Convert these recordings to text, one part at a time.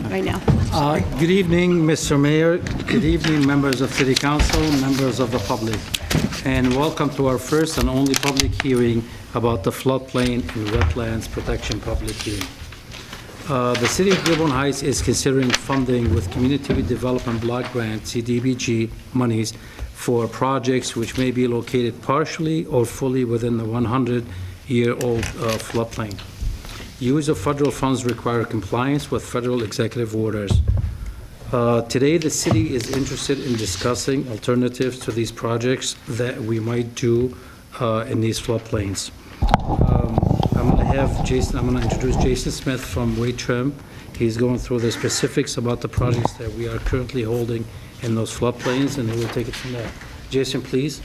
right now. Good evening, Mr. Mayor. Good evening, members of City Council, members of the public, and welcome to our first and only public hearing about the floodplain and wetlands protection public hearing. The City of Dearborn Heights is considering funding with Community Development Block Grant, CDBG, monies for projects which may be located partially or fully within the 100-year-old floodplain. Use of federal funds require compliance with federal executive orders. Today, the city is interested in discussing alternatives to these projects that we might do in these floodplains. I'm going to introduce Jason Smith from Wade Trim. He's going through the specifics about the projects that we are currently holding in those floodplains, and he will take it from there. Jason, please.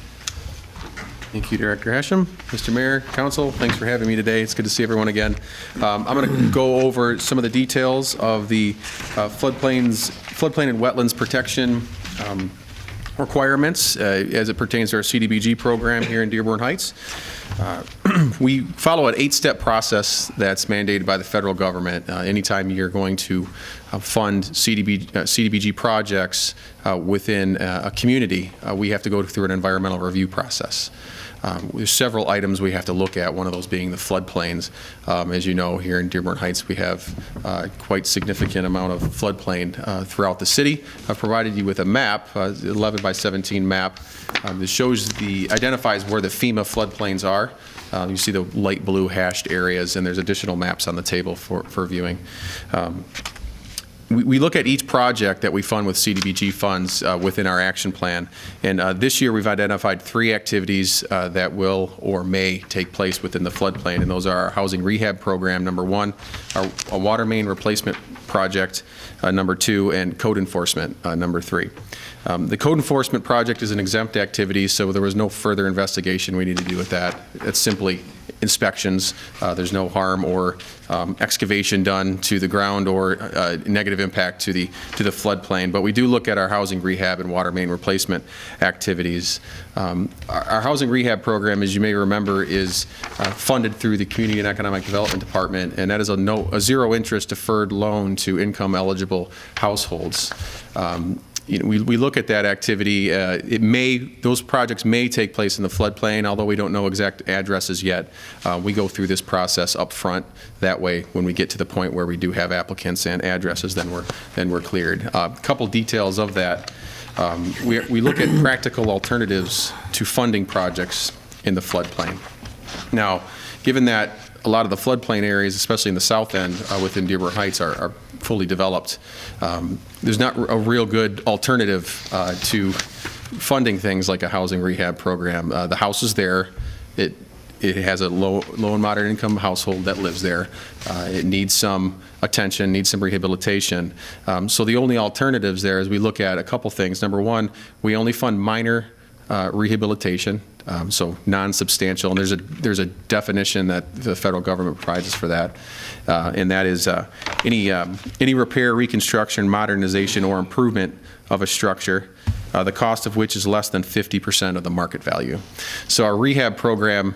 Thank you, Director Hashem. Mr. Mayor, Council, thanks for having me today. It's good to see everyone again. I'm going to go over some of the details of the floodplain and wetlands protection requirements as it pertains to our CDBG program here in Dearborn Heights. We follow an 8-step process that's mandated by the federal government. Anytime you're going to fund CDBG projects within a community, we have to go through an environmental review process. There's several items we have to look at, one of those being the floodplains. As you know, here in Dearborn Heights, we have quite significant amount of floodplain throughout the city. I've provided you with a map, 11 by 17 map. This identifies where the FEMA floodplains are. You see the light blue hashed areas, and there's additional maps on the table for viewing. We look at each project that we fund with CDBG funds within our action plan, and this year we've identified 3 activities that will or may take place within the floodplain, and those are our housing rehab program, number 1, a water main replacement project, number 2, and code enforcement, number 3. The code enforcement project is an exempt activity, so there was no further investigation we need to do with that. It's simply inspections. There's no harm or excavation done to the ground or negative impact to the floodplain. But we do look at our housing rehab and water main replacement activities. Our housing rehab program, as you may remember, is funded through the Community and Economic Development Department, and that is a zero interest deferred loan to income eligible households. We look at that activity. Those projects may take place in the floodplain, although we don't know exact addresses yet. We go through this process up front. That way, when we get to the point where we do have applicants and addresses, then we're cleared. A couple details of that. We look at practical alternatives to funding projects in the floodplain. Now, given that a lot of the floodplain areas, especially in the south end within Dearborn Heights, are fully developed, there's not a real good alternative to funding things like a housing rehab program. The house is there. It has a low and moderate income household that lives there. It needs some attention, needs some rehabilitation. So the only alternatives there is we look at a couple things. Number 1, we only fund minor rehabilitation. So non-substantial, and there's a definition that the federal government provides us for that, and that is any repair, reconstruction, modernization, or improvement of a structure, the cost of which is less than 50% of the market value. So our rehab program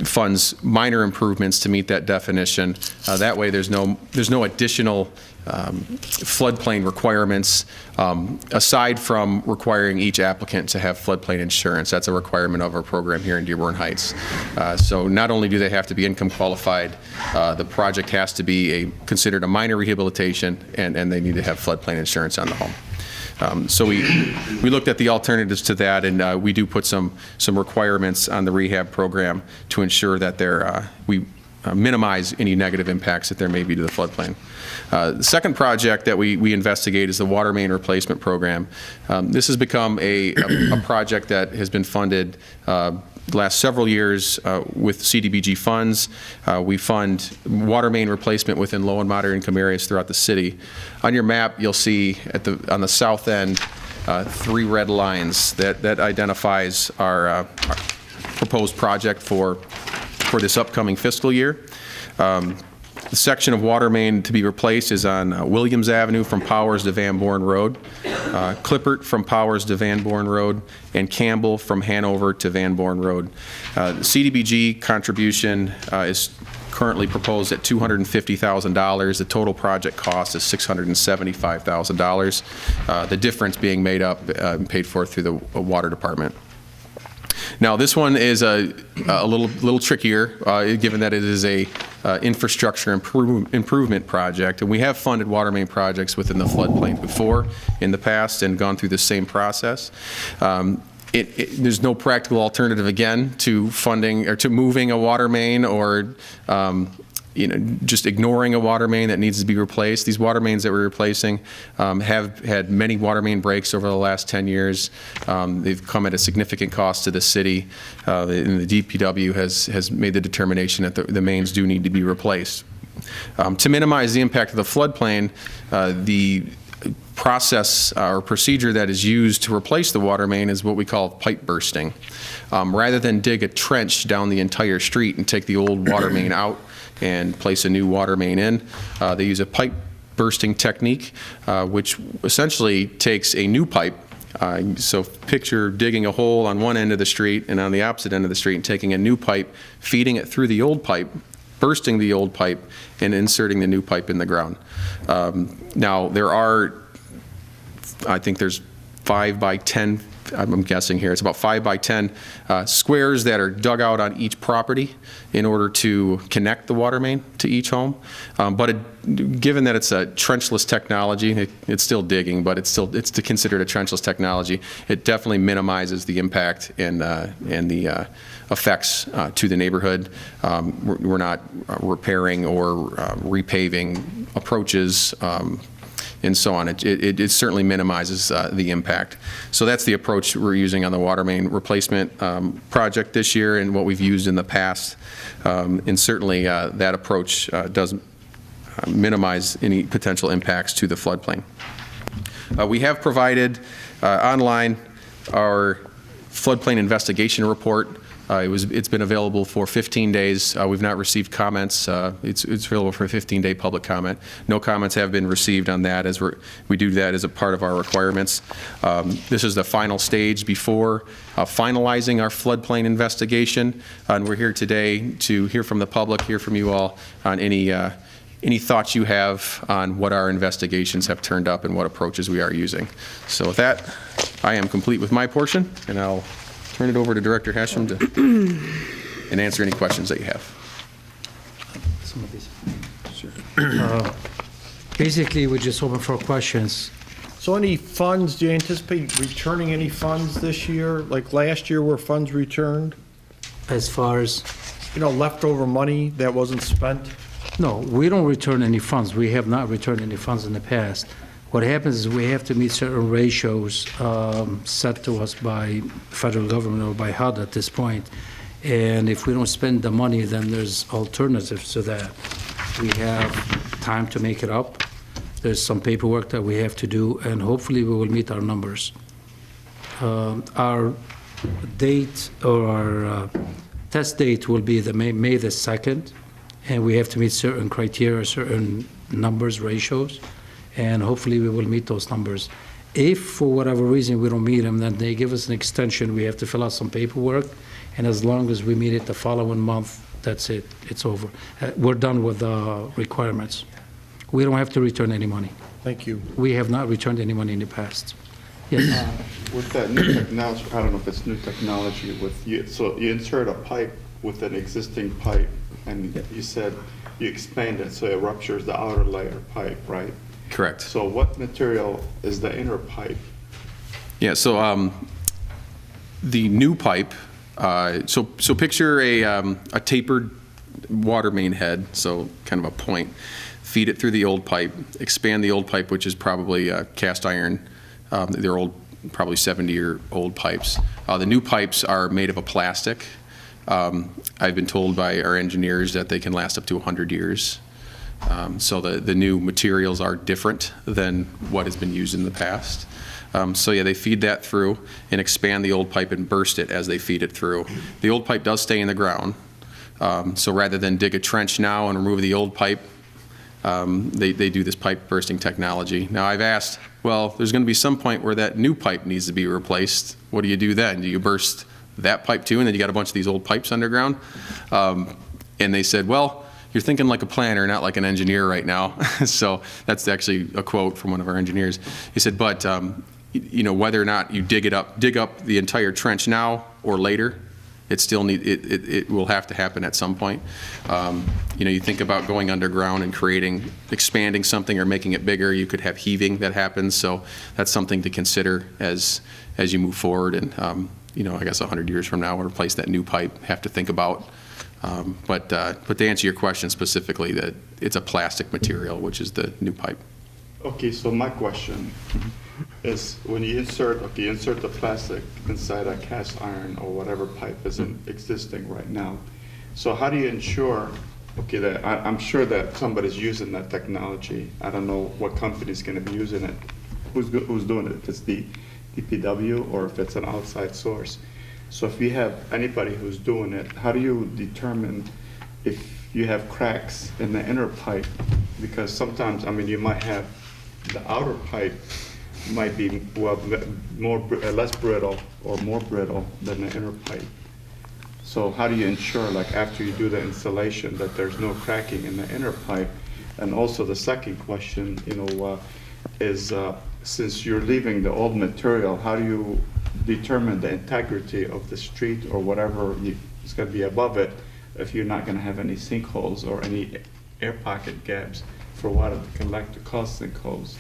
funds minor improvements to meet that definition. That way, there's no additional floodplain requirements aside from requiring each applicant to have floodplain insurance. That's a requirement of our program here in Dearborn Heights. So not only do they have to be income qualified, the project has to be considered a minor rehabilitation, and they need to have floodplain insurance on the home. So we looked at the alternatives to that, and we do put some requirements on the rehab program to ensure that we minimize any negative impacts that there may be to the floodplain. The second project that we investigate is the water main replacement program. This has become a project that has been funded the last several years with CDBG funds. We fund water main replacement within low and moderate income areas throughout the city. On your map, you'll see on the south end 3 red lines that identifies our proposed project for this upcoming fiscal year. The section of water main to be replaced is on Williams Avenue from Powers to Van Born Road, Clippert from Powers to Van Born Road, and Campbell from Hanover to Van Born Road. The CDBG contribution is currently proposed at $250,000. The total project cost is $675,000. The difference being made up and paid for through the Water Department. Now, this one is a little trickier, given that it is a infrastructure improvement project, and we have funded water main projects within the floodplain before in the past and gone through the same process. There's no practical alternative, again, to funding or to moving a water main or just ignoring a water main that needs to be replaced. These water mains that we're replacing have had many water main breaks over the last 10 years. They've come at a significant cost to the city, and the DPW has made the determination that the mains do need to be replaced. To minimize the impact of the floodplain, the process or procedure that is used to replace the water main is what we call pipe bursting. Rather than dig a trench down the entire street and take the old water main out and place a new water main in, they use a pipe bursting technique, which essentially takes a new pipe. So picture digging a hole on one end of the street and on the opposite end of the street and taking a new pipe, feeding it through the old pipe, bursting the old pipe, and inserting the new pipe in the ground. Now, I think there's 5 by 10, I'm guessing here, it's about 5 by 10 squares that are dug out on each property in order to connect the water main to each home. Given that it's a trenchless technology, it's still digging, but it's considered a trenchless technology. It definitely minimizes the impact and the effects to the neighborhood. We're not repairing or repaving approaches and so on. It certainly minimizes the impact. So that's the approach we're using on the water main replacement project this year and what we've used in the past. And certainly that approach does minimize any potential impacts to the floodplain. We have provided online our floodplain investigation report. It's been available for 15 days. We've not received comments. It's available for a 15-day public comment. No comments have been received on that, as we do that as a part of our requirements. This is the final stage before finalizing our floodplain investigation, and we're here today to hear from the public, hear from you all on any thoughts you have on what our investigations have turned up and what approaches we are using. So with that, I am complete with my portion, and I'll turn it over to Director Hashem and answer any questions that you have. Some of these. Sure. Basically, we're just open for questions. So any funds, do you anticipate returning any funds this year? Like last year were funds returned? As far as? Leftover money that wasn't spent? No, we don't return any funds. We have not returned any funds in the past. What happens is we have to meet certain ratios set to us by federal government or by HUD at this point. And if we don't spend the money, then there's alternatives to that. We have time to make it up. There's some paperwork that we have to do, and hopefully we will meet our numbers. Our date or our test date will be May the 2nd, and we have to meet certain criteria, certain numbers, ratios. And hopefully we will meet those numbers. If for whatever reason we don't meet them, then they give us an extension. We have to fill out some paperwork, and as long as we meet it the following month, that's it. It's over. We're done with the requirements. We don't have to return any money. Thank you. We have not returned any money in the past. Yes. With that new technology, I don't know if it's new technology. So you insert a pipe with an existing pipe, and you said you expand it so it ruptures the outer layer pipe, right? Correct. So what material is the inner pipe? Yeah, so the new pipe, so picture a tapered water main head, so kind of a point. Feed it through the old pipe, expand the old pipe, which is probably cast iron. They're old, probably 70-year-old pipes. The new pipes are made of a plastic. I've been told by our engineers that they can last up to 100 years. So the new materials are different than what has been used in the past. So yeah, they feed that through and expand the old pipe and burst it as they feed it through. The old pipe does stay in the ground. So rather than dig a trench now and remove the old pipe, they do this pipe bursting technology. Now I've asked, well, there's going to be some point where that new pipe needs to be replaced. What do you do then? Do you burst that pipe too, and then you got a bunch of these old pipes underground? And they said, well, you're thinking like a planner, not like an engineer right now. So that's actually a quote from one of our engineers. He said, but you know, whether or not you dig up the entire trench now or later, it will have to happen at some point. You know, you think about going underground and expanding something or making it bigger. You could have heaving that happens. So that's something to consider as you move forward. And you know, I guess 100 years from now, we'll replace that new pipe. Have to think about. But to answer your question specifically, that it's a plastic material, which is the new pipe. Okay, so my question is, when you insert the plastic inside a cast iron or whatever pipe isn't existing right now, so how do you ensure, okay, that I'm sure that somebody's using that technology. I don't know what company's going to be using it, who's doing it, if it's the DPW or if it's an outside source. So if you have anybody who's doing it, how do you determine if you have cracks in the inner pipe? Because sometimes, I mean, you might have the outer pipe might be less brittle or more brittle than the inner pipe. So how do you ensure, like after you do the installation, that there's no cracking in the inner pipe? And also the second question, you know, is since you're leaving the old material, how do you determine the integrity of the street or whatever is going to be above it if you're not going to have any sinkholes or any air pocket gaps for water to collect to cause sinkholes?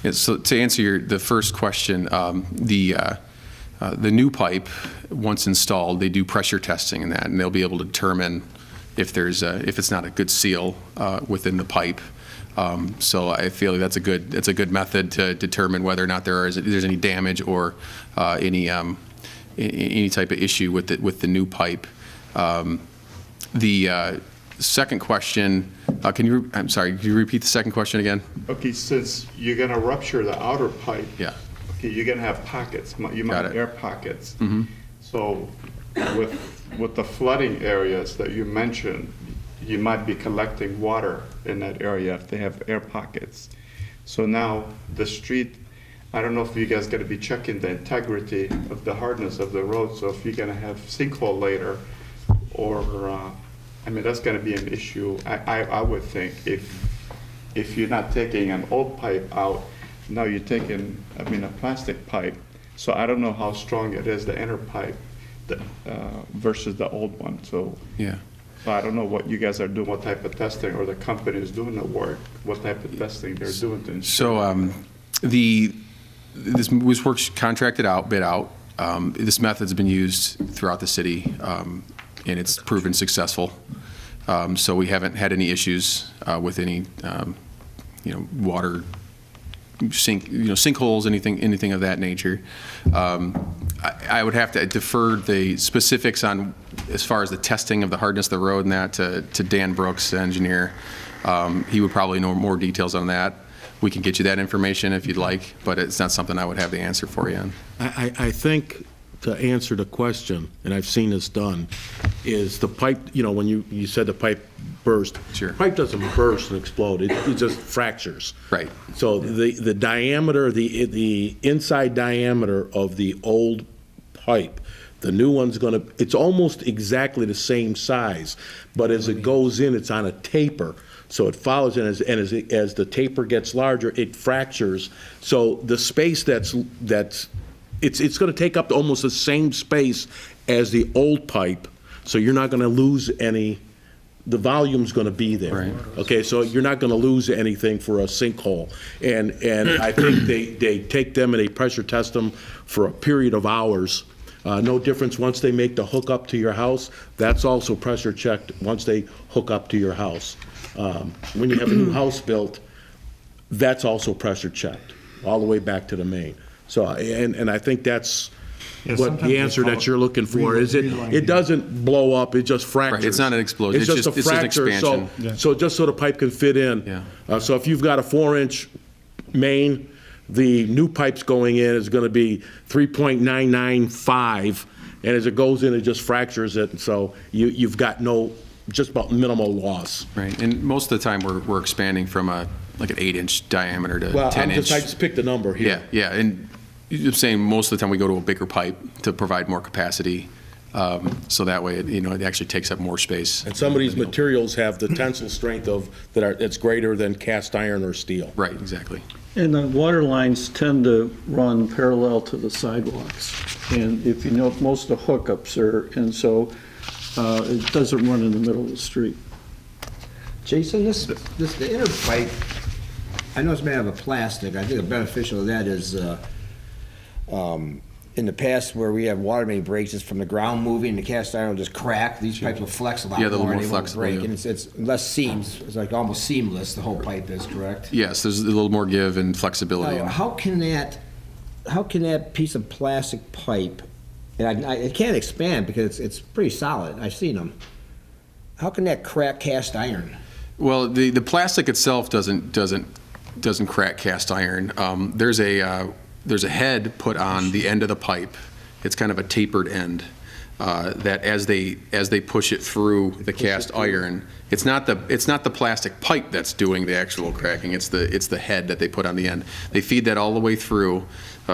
Yeah, so to answer the first question, the new pipe, once installed, they do pressure testing in that, and they'll be able to determine if it's not a good seal within the pipe. So I feel like that's a good method to determine whether or not there's any damage or any type of issue with the new pipe. The second question, I'm sorry, can you repeat the second question again? Okay, since you're going to rupture the outer pipe, Yeah. okay, you're going to have pockets. You might have air pockets. Mm-hmm. So with the flooding areas that you mentioned, you might be collecting water in that area if they have air pockets. So now the street, I don't know if you guys got to be checking the integrity of the hardness of the road. So if you're going to have sinkhole later, or I mean, that's going to be an issue. I would think if you're not taking an old pipe out, now you're taking, I mean, a plastic pipe. So I don't know how strong it is, the inner pipe, versus the old one. So Yeah. So I don't know what you guys are doing, what type of testing, or the company is doing the work, what type of testing they're doing to ensure. So this work's contracted out, bid out. This method's been used throughout the city, and it's proven successful. So we haven't had any issues with any, you know, water sinkholes, anything of that nature. I would have to defer the specifics on as far as the testing of the hardness of the road and that to Dan Brooks, the engineer. He would probably know more details on that. We can get you that information if you'd like, but it's not something I would have the answer for you on. I think to answer the question, and I've seen this done, is the pipe, you know, when you said the pipe burst. Sure. The pipe doesn't burst and explode, it just fractures. Right. So the diameter, the inside diameter of the old pipe, the new one's gonna, it's almost exactly the same size, but as it goes in, it's on a taper. So it follows, and as the taper gets larger, it fractures. So the space it's going to take up almost the same space as the old pipe. So you're not going to lose any. The volume's going to be there. Right. Okay, so you're not going to lose anything for a sinkhole. And I think they take them and they pressure test them for a period of hours. No difference once they make the hook up to your house. That's also pressure checked once they hook up to your house. When you have a new house built, that's also pressure checked all the way back to the main. So, and I think that's what the answer that you're looking for is. It doesn't blow up, it just fractures. Right, it's not an explosion. It's just a it's an fracture, expansion. so just so the pipe can fit in. Yeah. So if you've got a 4-inch main, the new pipe's going in is going to be 3.995, and as it goes in, it just fractures it. So you've got just about minimal loss. Right, and most of the time we're expanding from like an 8-inch diameter to 10-inch. I just picked a number here. Yeah, and I'm saying most of the time we go to a bigger pipe to provide more capacity So that way, it actually takes up more space. And some of these materials have the tensile strength that's greater than cast iron or steel. Right, exactly. And the water lines tend to run parallel to the sidewalks. And if you know, most of the hookups are, and so it doesn't run in the middle of the street. Jason, the inner pipe, I know it's made out of plastic. I think the beneficial of that is, in the past where we have water main breaks, it's from the ground moving, the cast iron will just crack. These pipes will flex a lot Yeah, they're a more little and more they won't flexible, break. yeah. And it's less seams. It's like almost seamless, the whole pipe is, correct? Yes, there's a little more give and flexibility. Now, how can that piece of plastic pipe, and it can't expand because it's pretty solid. I've seen them. How can that crack cast iron? Well, the plastic itself doesn't crack cast iron. There's a head put on the end of the pipe. It's kind of a tapered end that as they push it through the cast iron, it's not the plastic pipe that's doing the actual cracking. It's the head that they put on the end. They feed that all the way through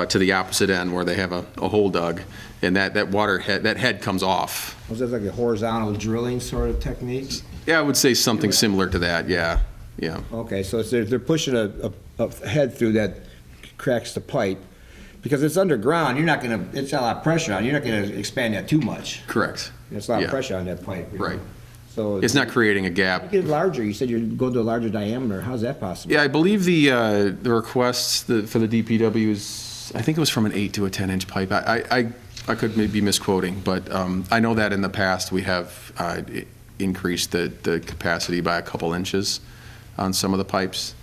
to the opposite end where they have a hole dug, and that head comes off. Was that like a horizontal drilling sort of technique? Yeah, I would say something similar to that. Yeah. Okay, so they're pushing a head through that cracks the pipe. Because it's underground, it's got a lot of pressure on it. You're not gonna expand that too much. Correct. There's a lot Yeah. of pressure on that pipe. Right. So It's not creating a gap. get larger. You said you're going to a larger diameter. How's that possible? Yeah, I believe the requests for the DPW is, I think it was from an 8 to a 10-inch pipe. I could maybe be misquoting, but I know that in the past we have increased the capacity by a couple inches on some of the pipes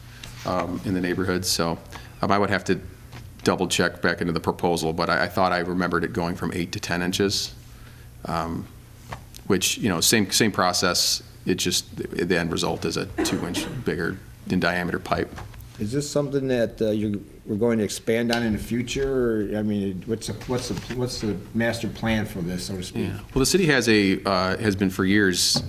in the neighborhood. So I would have to double check back into the proposal, but I thought I remembered it going from 8 to 10 inches, which, same process. It just, the end result is a 2-inch bigger in diameter pipe. Is this something that we're going to expand on in the future? Or, I mean, what's the master plan for this, so to speak? Yeah. Well, the city has been for years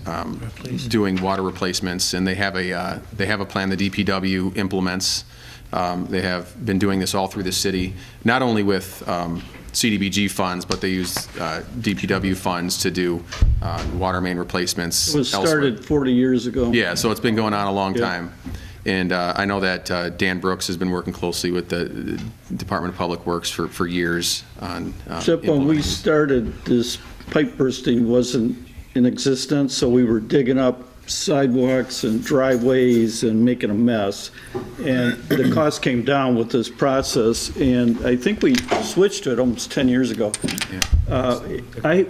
doing water replacements, and they have a plan the DPW implements. They have been doing this all through the city, not only with CDBG funds, but they use DPW funds to do water main replacements. It was elsewhere. started 40 years ago. Yeah, so it's been going on a long Yeah. time. And I know that Dan Brooks has been working closely with the Department of Public Works for years on Except when we implementing. started, this pipe bursting wasn't in existence, so we were digging up sidewalks and driveways and making a mess. And the cost came down with this process, and I think we switched to it almost 10 years ago.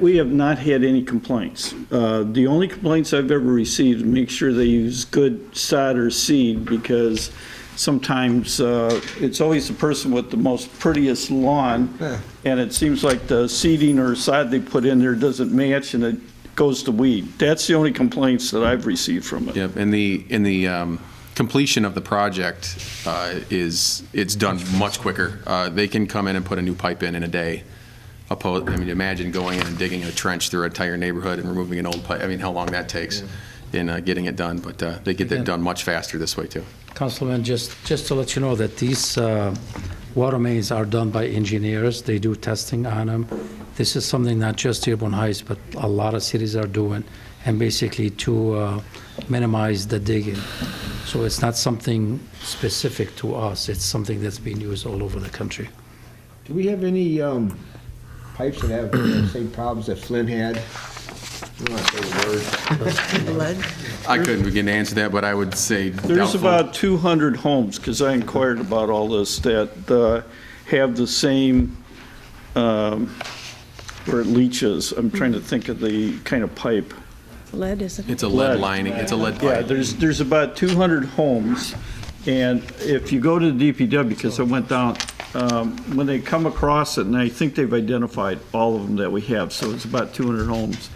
We have not had any complaints. The only complaints I've ever received, make sure they use good sod or seed, because sometimes it's always the person with the most prettiest lawn, and it seems like the seeding or sod they put in there doesn't match, and it goes to weed. That's the only complaints that I've received from it. Yep, and the completion of the project it's done much quicker. They can come in and put a new pipe in a day. Imagine going in and digging a trench through an entire neighborhood and removing an old pipe. I mean, how long that takes in getting it done, but they get that done much faster this way too. Councilman, just to let you know that these water mains are done by engineers. They do testing on them. This is something not just Dearborn Heights, but a lot of cities are doing, and basically to minimize the digging. So it's not something specific to us. It's something that's being used all over the country. Do we have any pipes that have the same problems that Flynn had? I don't want to say the word. Lead? I couldn't begin to answer that, but I would say There's doubtful. about 200 homes, because I inquired about all this, that have the same, where it leaches. I'm trying to think of the kind of pipe. Lead, isn't it? It's a lead Lead. lining. It's a lead Yeah, pipe. there's about 200 homes, and if you go to the DPW, because I went down, when they come across it, and I think they've identified all of them that we have, so it's about 200 homes.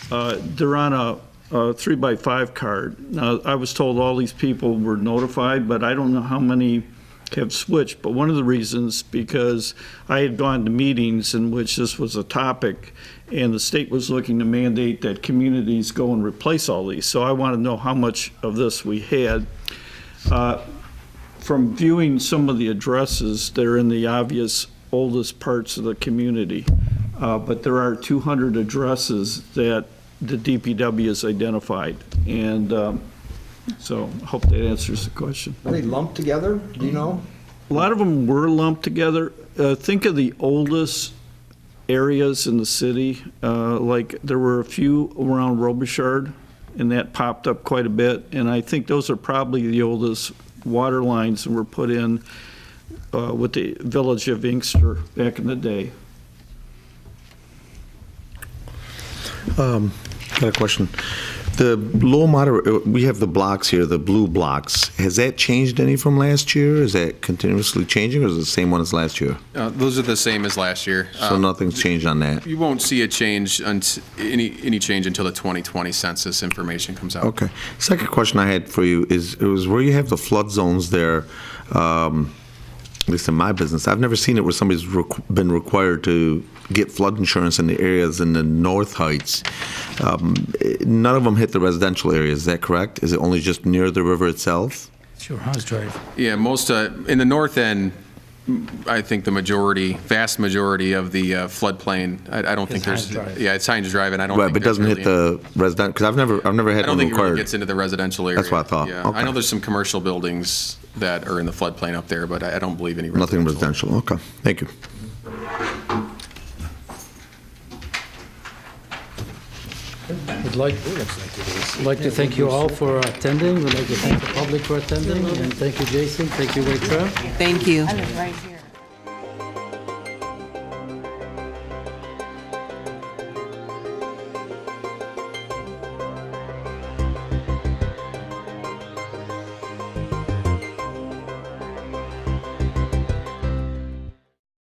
They're on a 3x5 card. Now, I was told all these people were notified, but I don't know how many have switched. But one of the reasons, because I had gone to meetings in which this was a topic, and the state was looking to mandate that communities go and replace all these. So I want to know how much of this we had. From viewing some of the addresses, they're in the obvious oldest parts of the community. But there are 200 addresses that the DPW has identified. And so I hope that answers the question. Are they lumped together? Do you know? A lot of them were lumped together. Think of the oldest areas in the city. Like there were a few around Robichaud, and that popped up quite a bit. And I think those are probably the oldest water lines that were put in with the village of Inkster back in the day. Got a question. The low moderate, we have the blocks here, the blue blocks. Has that changed any from last year? Is that continuously changing, or is it the same one as last year? Those are the same as last year. So nothing's changed on that? You won't see a change, any change until the 2020 census information comes out. Okay. Second question I had for you is, it was where you have the flood zones there, at least in my business, I've never seen it where somebody's been required to get flood insurance in the areas in the North Heights. None of them hit the residential areas, is that correct? Is it only just near the river itself? It's your house drive. Yeah, most, in the north end, I think the vast majority of the floodplain, I don't think Hines there's, Drive. yeah, it's Hines Drive, and I don't Right, think but it there's doesn't hit really the resident, because I've never I had don't one think it really required. gets into the residential area. That's what I thought. Yeah. Okay. I know there's some commercial buildings that are in the floodplain up there, but I don't believe any Nothing residential. residential, okay, thank you. We'd like to thank you all for attending. We'd like to thank the public for attending, and thank you, Jason. Thank you, Waitra. Thank you. I live right here.